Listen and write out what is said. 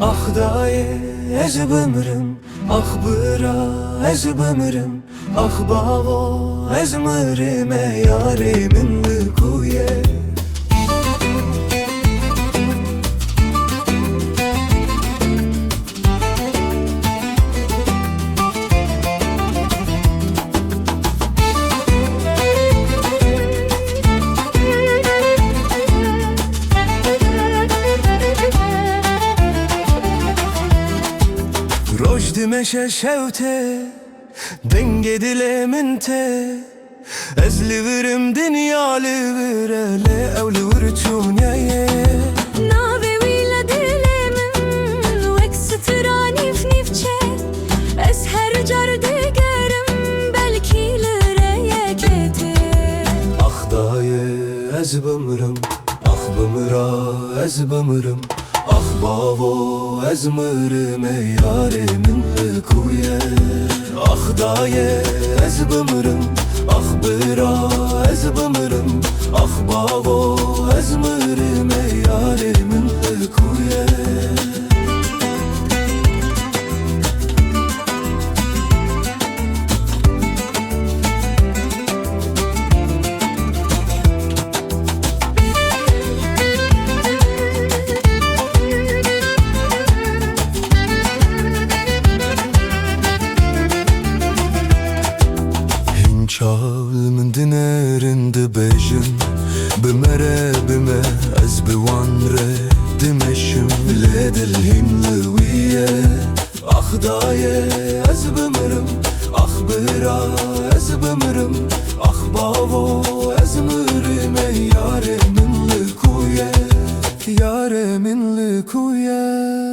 Ah daye ez bömrüm, ah bıra ez bömrüm, ah bavo ez mırime yarimin likuye. Rojdi meşe şevte denge dile minte ez livirim dünya livirele ev livir çunyaye. Nave wila dilemin wek sıtıra nif nifçe ez her car digerim belki lireye kete. Ah daye ez bömrüm, ah bömra ez bömrüm, ah bavo ez mırime yarimin likuye. Ah daye ez bömrüm, ah bıra ez bömrüm, ah bavo ez mırime yarimin likuye. Çağımın dinerinde bejim bimere bime ez biwan re dimeşim ledil himliye. Ah daye ez bömrüm, ah bıra ez bömrüm, ah bavo ez mırime yarimin likuye, yarimin likuye.